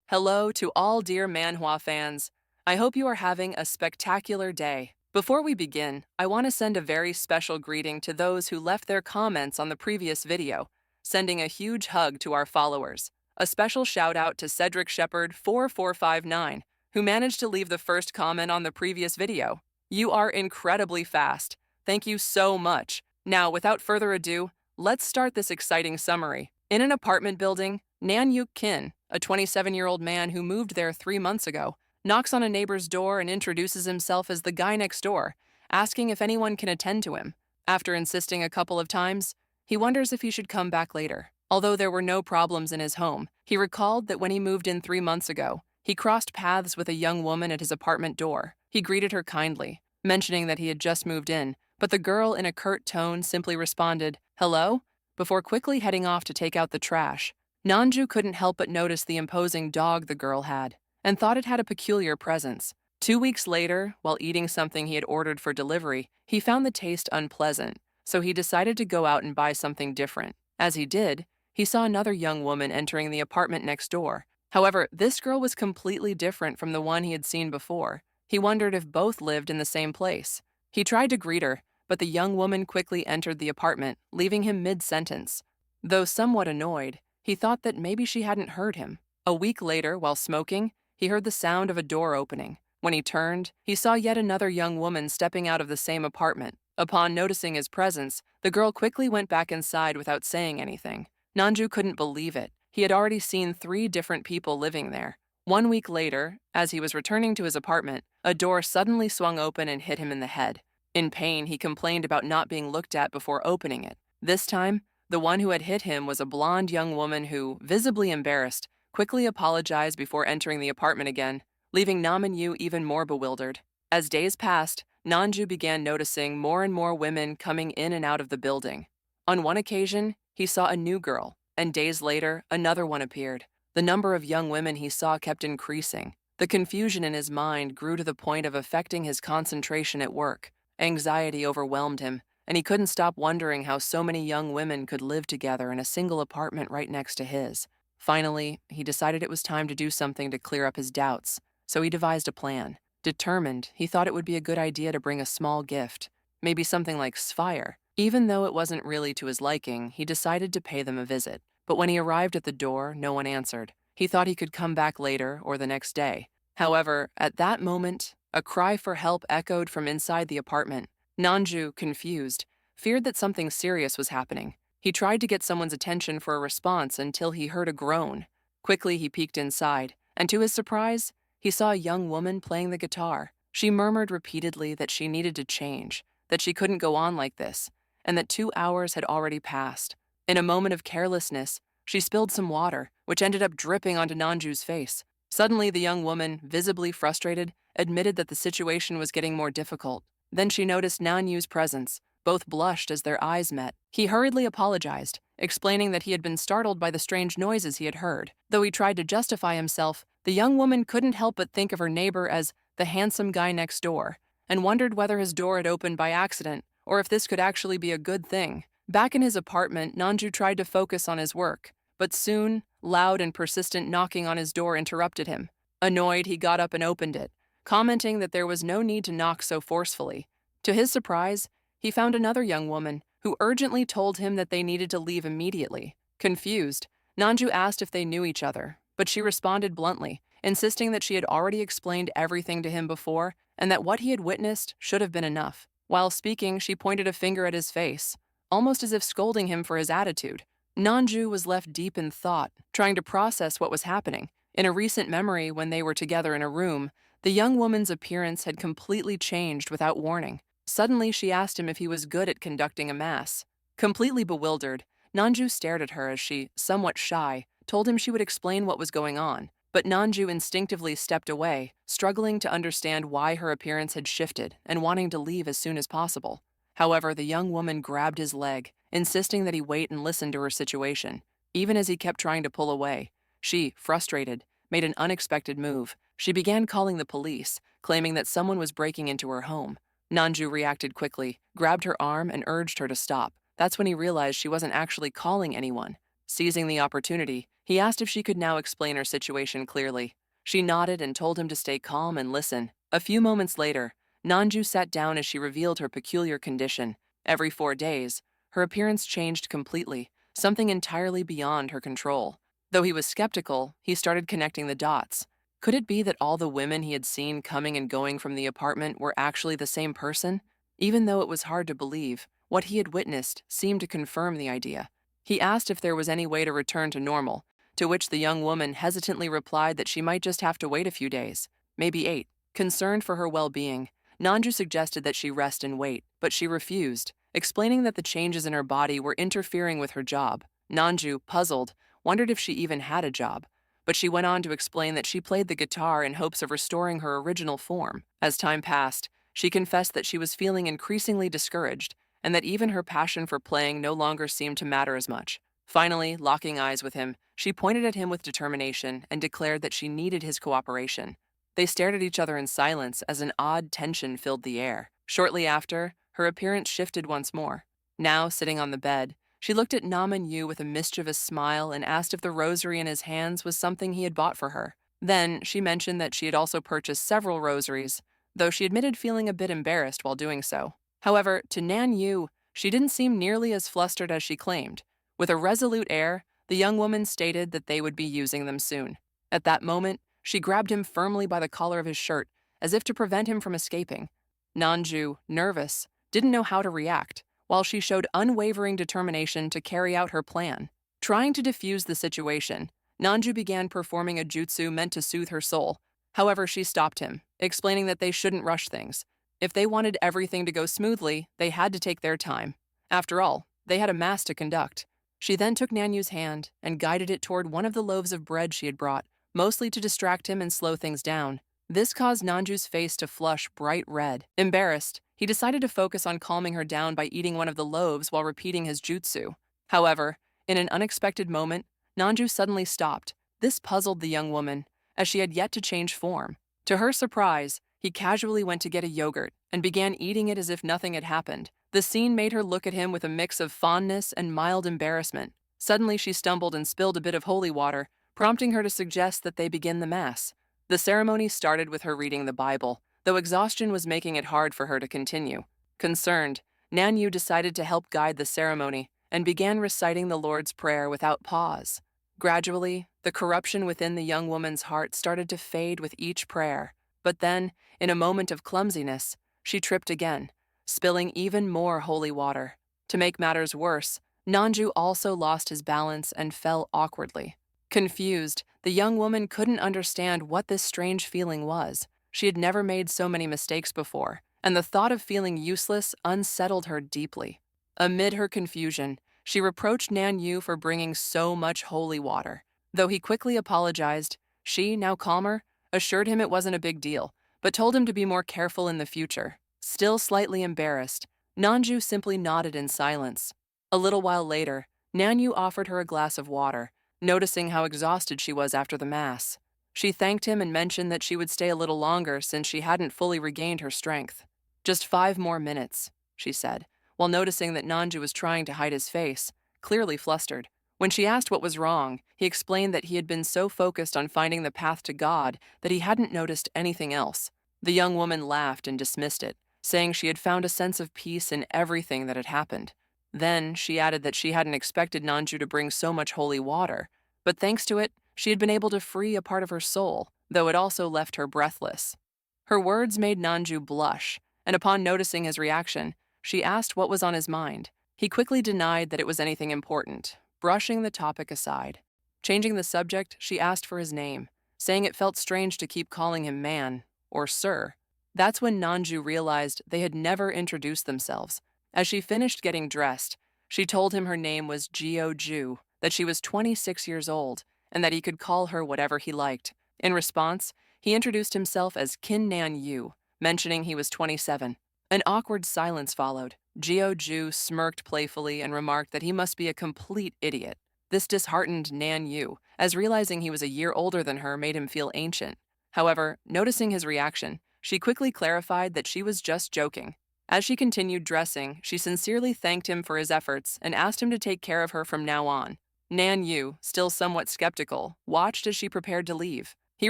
Hello to all dear Manhwa fans. I hope you are having a spectacular day. Before we begin, I want to send a very special greeting to those who left their comments on the previous video, sending a huge hug to our followers. A special shout out to Cedric Shepherd 4459, who managed to leave the first comment on the previous video. You are incredibly fast. Thank you so much. Now, without further ado, let's start this exciting summary. In an apartment building, Namju Kim, a 27-year-old man who moved there 3 months ago, knocks on a neighbor's door and introduces himself as the guy next door, asking if anyone can attend to him. After insisting a couple of times, he wonders if he should come back later. Although there were no problems in his home, he recalled that when he moved in 3 months ago, he crossed paths with a young woman at his apartment door. He greeted her kindly, mentioning that he had just moved in, but the girl in a curt tone simply responded, "Hello?" before quickly heading off to take out the trash. Namju couldn't help but notice the imposing dog the girl had, and thought it had a peculiar presence. 2 weeks later, while eating something he had ordered for delivery, he found the taste unpleasant, so he decided to go out and buy something different. As he did, he saw another young woman entering the apartment next door. However, this girl was completely different from the one he had seen before. He wondered if both lived in the same place. He tried to greet her, but the young woman quickly entered the apartment, leaving him mid-sentence. Though somewhat annoyed, he thought that maybe she hadn't heard him. A week later, while smoking, he heard the sound of a door opening. When he turned, he saw yet another young woman stepping out of the same apartment. Upon noticing his presence, the girl quickly went back inside without saying anything. Namju couldn't believe it. He had already seen 3 different people living there. 1 week later, as he was returning to his apartment, a door suddenly swung open and hit him in the head. In pain, he complained about not being looked at before opening it. This time, the one who had hit him was a blonde young woman who, visibly embarrassed, quickly apologized before entering the apartment again, leaving Namju even more bewildered. As days passed, Namju began noticing more and more women coming in and out of the building. On one occasion, he saw a new girl, and days later, another one appeared. The number of young women he saw kept increasing. The confusion in his mind grew to the point of affecting his concentration at work. Anxiety overwhelmed him, and he couldn't stop wondering how so many young women could live together in a single apartment right next to his. Finally, he decided it was time to do something to clear up his doubts, so he devised a plan. Determined, he thought it would be a good idea to bring a small gift, maybe something like Sphere. Even though it wasn't really to his liking, he decided to pay them a visit. But when he arrived at the door, no one answered. He thought he could come back later or the next day. However, at that moment, a cry for help echoed from inside the apartment. Namju, confused, feared that something serious was happening. He tried to get someone's attention for a response until he heard a groan. Quickly, he peeked inside, and to his surprise, he saw a young woman playing the guitar. She murmured repeatedly that she needed to change, that she couldn't go on like this, and that 2 hours had already passed. In a moment of carelessness, she spilled some water, which ended up dripping onto Namju's face. Suddenly, the young woman, visibly frustrated, admitted that the situation was getting more difficult. Then she noticed Namju's presence. Both blushed as their eyes met. He hurriedly apologized, explaining that he had been startled by the strange noises he had heard. Though he tried to justify himself, the young woman couldn't help but think of her neighbor as the handsome guy next door, and wondered whether his door had opened by accident, or if this could actually be a good thing. Back in his apartment, Namju tried to focus on his work, but soon, loud and persistent knocking on his door interrupted him. Annoyed, he got up and opened it, commenting that there was no need to knock so forcefully. To his surprise, he found another young woman who urgently told him that they needed to leave immediately. Confused, Namju asked if they knew each other, but she responded bluntly, insisting that she had already explained everything to him before and that what he had witnessed should have been enough. While speaking, she pointed a finger at his face, almost as if scolding him for his attitude. Namju was left deep in thought, trying to process what was happening. In a recent memory, when they were together in a room, the young woman's appearance had completely changed without warning. Suddenly, she asked him if he was good at conducting a mass. Completely bewildered, Namju stared at her as she, somewhat shy, told him she would explain what was going on. But Namju instinctively stepped away, struggling to understand why her appearance had shifted and wanting to leave as soon as possible. However, the young woman grabbed his leg, insisting that he wait and listen to her situation. Even as he kept trying to pull away, she, frustrated, made an unexpected move. She began calling the police, claiming that someone was breaking into her home. Namju reacted quickly, grabbed her arm, and urged her to stop. That's when he realized she wasn't actually calling anyone. Seizing the opportunity, he asked if she could now explain her situation clearly. She nodded and told him to stay calm and listen. A few moments later, Namju sat down as she revealed her peculiar condition. Every 4 days, her appearance changed completely, something entirely beyond her control. Though he was skeptical, he started connecting the dots. Could it be that all the women he had seen coming and going from the apartment were actually the same person? Even though it was hard to believe, what he had witnessed seemed to confirm the idea. He asked if there was any way to return to normal, to which the young woman hesitantly replied that she might just have to wait a few days, maybe 8. Concerned for her well-being, Namju suggested that she rest and wait, but she refused, explaining that the changes in her body were interfering with her job. Namju, puzzled, wondered if she even had a job, but she went on to explain that she played the guitar in hopes of restoring her original form. As time passed, she confessed that she was feeling increasingly discouraged and that even her passion for playing no longer seemed to matter as much. Finally, locking eyes with him, she pointed at him with determination and declared that she needed his cooperation. They stared at each other in silence as an odd tension filled the air. Shortly after, her appearance shifted once more. Now, sitting on the bed, she looked at Yu with a mischievous smile and asked if the rosary in his hands was something he had bought for her. Then, she mentioned that she had also purchased several rosaries, though she admitted feeling a bit embarrassed while doing so. However, to Yu, she didn't seem nearly as flustered as she claimed. With a resolute air, the young woman stated that they would be using them soon. At that moment, she grabbed him firmly by the collar of his shirt, as if to prevent him from escaping. Namju, nervous, didn't know how to react, while she showed unwavering determination to carry out her plan. Trying to defuse the situation, Namju began performing a jutsu meant to soothe her soul. However, she stopped him, explaining that they shouldn't rush things. If they wanted everything to go smoothly, they had to take their time. After all, they had a mass to conduct. She then took Nanyu's hand and guided it toward one of the loaves of bread she had brought, mostly to distract him and slow things down. This caused Namju's face to flush bright red. Embarrassed, he decided to focus on calming her down by eating one of the loaves while repeating his jutsu. However, in an unexpected moment, Namju suddenly stopped. This puzzled the young woman, as she had yet to change form. To her surprise, he casually went to get a yogurt and began eating it as if nothing had happened. The scene made her look at him with a mix of fondness and mild embarrassment. Suddenly, she stumbled and spilled a bit of holy water, prompting her to suggest that they begin the Mass. The ceremony started with her reading the Bible, though exhaustion was making it hard for her to continue. Concerned, Nanyu decided to help guide the ceremony and began reciting the Lord's Prayer without pause. Gradually, the corruption within the young woman's heart started to fade with each prayer. But then, in a moment of clumsiness, she tripped again, spilling even more holy water. To make matters worse, Namju also lost his balance and fell awkwardly. Confused, the young woman couldn't understand what this strange feeling was. She had never made so many mistakes before, and the thought of feeling useless unsettled her deeply. Amid her confusion, she reproached Nanyu for bringing so much holy water. Though he quickly apologized, she, now calmer, assured him it wasn't a big deal, but told him to be more careful in the future. Still slightly embarrassed, Namju simply nodded in silence. A little while later, Nanyu offered her a glass of water, noticing how exhausted she was after the Mass. She thanked him and mentioned that she would stay a little longer since she hadn't fully regained her strength. "Just 5 more minutes," she said, while noticing that Namju was trying to hide his face, clearly flustered. When she asked what was wrong, he explained that he had been so focused on finding the path to God that he hadn't noticed anything else. The young woman laughed and dismissed it, saying she had found a sense of peace in everything that had happened. Then she added that she hadn't expected Namju to bring so much holy water, but thanks to it, she had been able to free a part of her soul, though it also left her breathless. Her words made Namju blush, and upon noticing his reaction, she asked what was on his mind. He quickly denied that it was anything important, brushing the topic aside. Changing the subject, she asked for his name, saying it felt strange to keep calling him man or sir. That's when Namju realized they had never introduced themselves. As she finished getting dressed, she told him her name was Ju, that she was 26 years old, and that he could call her whatever he liked. In response, he introduced himself as Kin Nan Yu, mentioning he was 27. An awkward silence followed. Ju smirked playfully and remarked that he must be a complete idiot. This disheartened Nan Yu, as realizing he was a year older than her made him feel ancient. However, noticing his reaction, she quickly clarified that she was just joking. As she continued dressing, she sincerely thanked him for his efforts and asked him to take care of her from now on. Namju, still somewhat skeptical, watched as she prepared to leave. He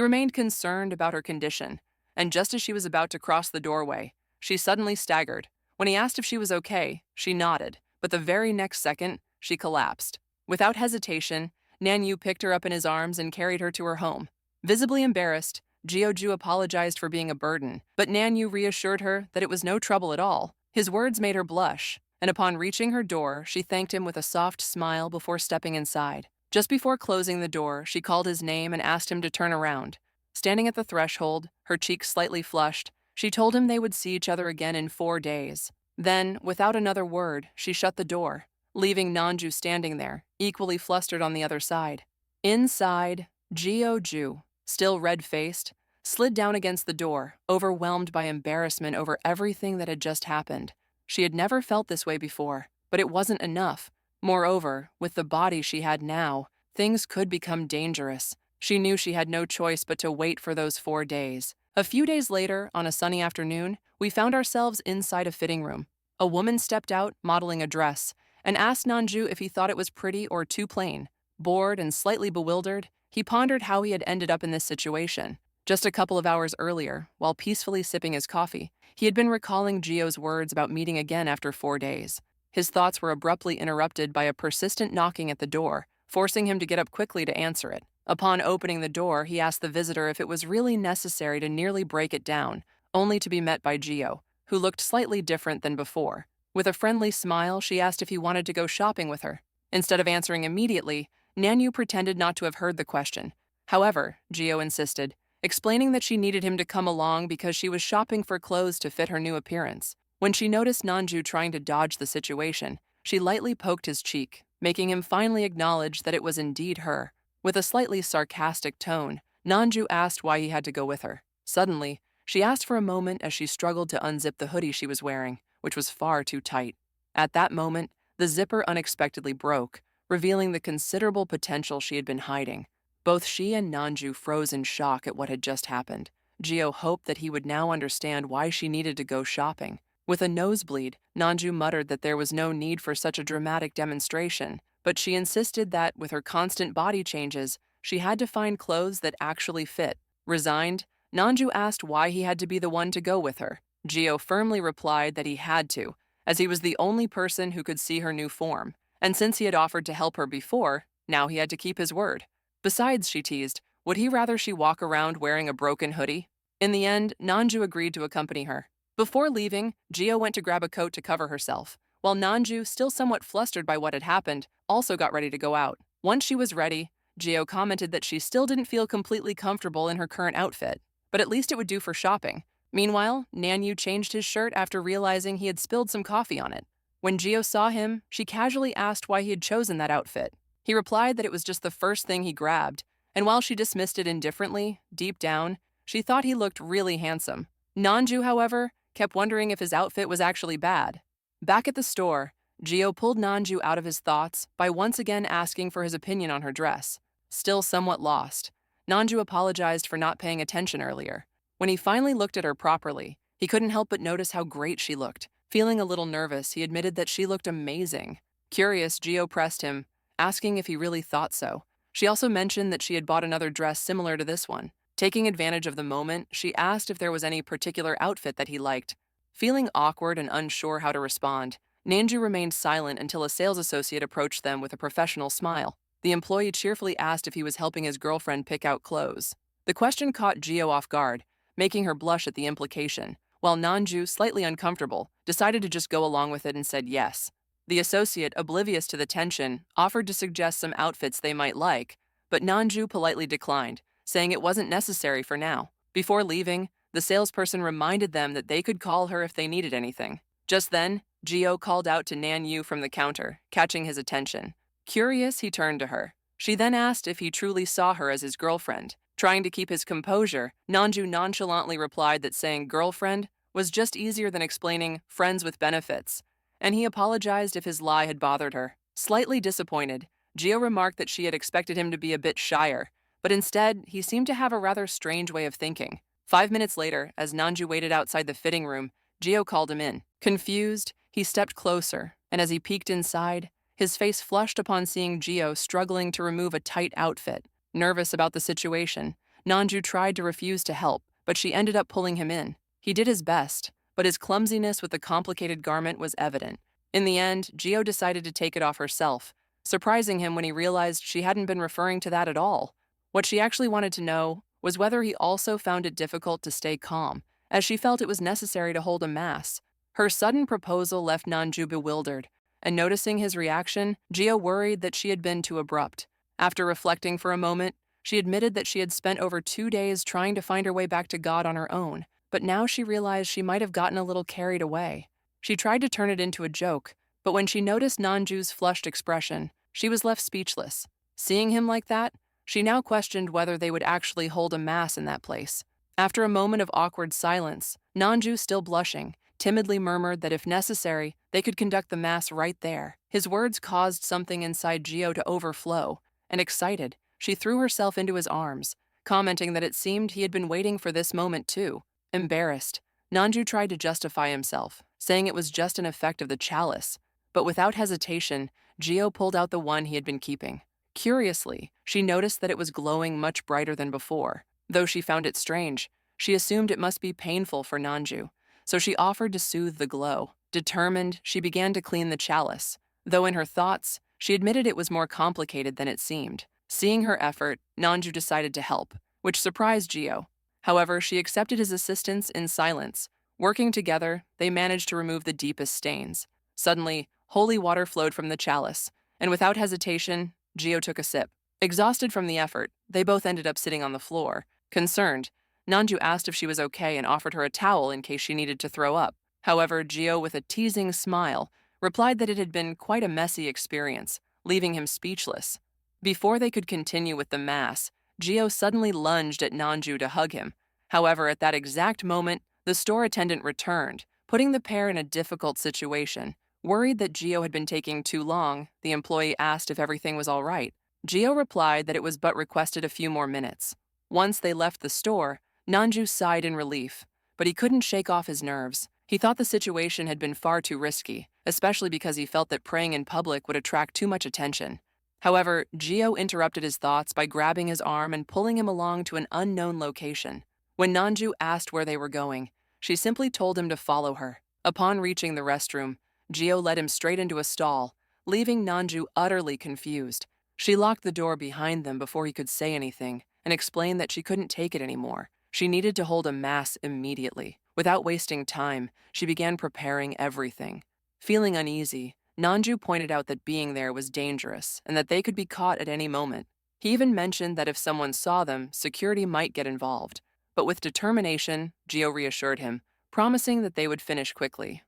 remained concerned about her condition, and just as she was about to cross the doorway, she suddenly staggered. When he asked if she was okay, she nodded, but the very next second, she collapsed. Without hesitation, Nanyu picked her up in his arms and carried her to her home. Visibly embarrassed, Jeoju apologized for being a burden, but Nanyu reassured her that it was no trouble at all. His words made her blush, and upon reaching her door, she thanked him with a soft smile before stepping inside. Just before closing the door, she called his name and asked him to turn around. Standing at the threshold, her cheeks slightly flushed, she told him they would see each other again in 4 days. Then, without another word, she shut the door, leaving Namju standing there, equally flustered on the other side. Inside, Jeoju, still red-faced, slid down against the door, overwhelmed by embarrassment over everything that had just happened. She had never felt this way before, but it wasn't enough. Moreover, with the body she had now, things could become dangerous. She knew she had no choice but to wait for those 4 days. A few days later, on a sunny afternoon, we found ourselves inside a fitting room. A woman stepped out, modeling a dress, and asked Namju if he thought it was pretty or too plain. Bored and slightly bewildered, he pondered how he had ended up in this situation. Just a couple of hours earlier, while peacefully sipping his coffee, he had been recalling Gio's words about meeting again after 4 days. His thoughts were abruptly interrupted by a persistent knocking at the door, forcing him to get up quickly to answer it. Upon opening the door, he asked the visitor if it was really necessary to nearly break it down, only to be met by Gio, who looked slightly different than before. With a friendly smile, she asked if he wanted to go shopping with her. Instead of answering immediately, Nanyu pretended not to have heard the question. However, Gio insisted, explaining that she needed him to come along because she was shopping for clothes to fit her new appearance. When she noticed Namju trying to dodge the situation, she lightly poked his cheek, making him finally acknowledge that it was indeed her. With a slightly sarcastic tone, Namju asked why he had to go with her. Suddenly, she asked for a moment as she struggled to unzip the hoodie she was wearing, which was far too tight. At that moment, the zipper unexpectedly broke, revealing the considerable potential she had been hiding. Both she and Namju froze in shock at what had just happened. Gio hoped that he would now understand why she needed to go shopping. With a nosebleed, Namju muttered that there was no need for such a dramatic demonstration, but she insisted that, with her constant body changes, she had to find clothes that actually fit. Resigned, Namju asked why he had to be the one to go with her. Gio firmly replied that he had to, as he was the only person who could see her new form, and since he had offered to help her before, now he had to keep his word. Besides, she teased, would he rather she walk around wearing a broken hoodie? In the end, Namju agreed to accompany her. Before leaving, Gio went to grab a coat to cover herself, while Namju, still somewhat flustered by what had happened, also got ready to go out. Once she was ready, Gio commented that she still didn't feel completely comfortable in her current outfit, but at least it would do for shopping. Meanwhile, Namju changed his shirt after realizing he had spilled some coffee on it. When Gio saw him, she casually asked why he had chosen that outfit. He replied that it was just the first thing he grabbed, and while she dismissed it indifferently, deep down, she thought he looked really handsome. Namju, however, kept wondering if his outfit was actually bad. Back at the store, Gio pulled Namju out of his thoughts by once again asking for his opinion on her dress. Still somewhat lost, Namju apologized for not paying attention earlier. When he finally looked at her properly, he couldn't help but notice how great she looked. Feeling a little nervous, he admitted that she looked amazing. Curious, Gio pressed him, asking if he really thought so. She also mentioned that she had bought another dress similar to this one. Taking advantage of the moment, she asked if there was any particular outfit that he liked. Feeling awkward and unsure how to respond, Namju remained silent until a sales associate approached them with a professional smile. The employee cheerfully asked if he was helping his girlfriend pick out clothes. The question caught Gio off guard, making her blush at the implication, while Namju, slightly uncomfortable, decided to just go along with it and said yes. The associate, oblivious to the tension, offered to suggest some outfits they might like, but Namju politely declined, saying it wasn't necessary for now. Before leaving, the salesperson reminded them that they could call her if they needed anything. Just then, Gio called out to Nanyu from the counter, catching his attention. Curious, he turned to her. She then asked if he truly saw her as his girlfriend. Trying to keep his composure, Namju nonchalantly replied that saying girlfriend was just easier than explaining friends with benefits, and he apologized if his lie had bothered her. Slightly disappointed, Gio remarked that she had expected him to be a bit shyer, but instead, he seemed to have a rather strange way of thinking. 5 minutes later, as Namju waited outside the fitting room, Gio called him in. Confused, he stepped closer, and as he peeked inside, his face flushed upon seeing Geo struggling to remove a tight outfit. Nervous about the situation, Namju tried to refuse to help, but she ended up pulling him in. He did his best, but his clumsiness with the complicated garment was evident. In the end, Geo decided to take it off herself, surprising him when he realized she hadn't been referring to that at all. What she actually wanted to know was whether he also found it difficult to stay calm, as she felt it was necessary to hold a mass. Her sudden proposal left Namju bewildered, and noticing his reaction, Geo worried that she had been too abrupt. After reflecting for a moment, she admitted that she had spent over 2 days trying to find her way back to God on her own, but now she realized she might have gotten a little carried away. She tried to turn it into a joke, but when she noticed Namju's flushed expression, she was left speechless. Seeing him like that, she now questioned whether they would actually hold a mass in that place. After a moment of awkward silence, Namju, still blushing, timidly murmured that if necessary, they could conduct the mass right there. His words caused something inside Geo to overflow, and excited, she threw herself into his arms, commenting that it seemed he had been waiting for this moment too. Embarrassed, Namju tried to justify himself, saying it was just an effect of the chalice, but without hesitation, Geo pulled out the one he had been keeping. Curiously, she noticed that it was glowing much brighter than before. Though she found it strange, she assumed it must be painful for Namju, so she offered to soothe the glow. Determined, she began to clean the chalice, though in her thoughts, she admitted it was more complicated than it seemed. Seeing her effort, Namju decided to help, which surprised Geo. However, she accepted his assistance in silence. Working together, they managed to remove the deepest stains. Suddenly, holy water flowed from the chalice, and without hesitation, Geo took a sip. Exhausted from the effort, they both ended up sitting on the floor. Concerned, Namju asked if she was okay and offered her a towel in case she needed to throw up. However, Geo, with a teasing smile, replied that it had been quite a messy experience, leaving him speechless. Before they could continue with the mass, Geo suddenly lunged at Namju to hug him. However, at that exact moment, the store attendant returned, putting the pair in a difficult situation. Worried that Geo had been taking too long, the employee asked if everything was all right. Geo replied that it was but requested a few more minutes. Once they left the store, Namju sighed in relief, but he couldn't shake off his nerves. He thought the situation had been far too risky, especially because he felt that praying in public would attract too much attention. However, Geo interrupted his thoughts by grabbing his arm and pulling him along to an unknown location. When Namju asked where they were going, she simply told him to follow her. Upon reaching the restroom, Geo led him straight into a stall, leaving Namju utterly confused. She locked the door behind them before he could say anything and explained that she couldn't take it anymore. She needed to hold a mass immediately. Without wasting time, she began preparing everything. Feeling uneasy, Namju pointed out that being there was dangerous and that they could be caught at any moment. He even mentioned that if someone saw them, security might get involved. But with determination, Geo reassured him, promising that they would finish quickly.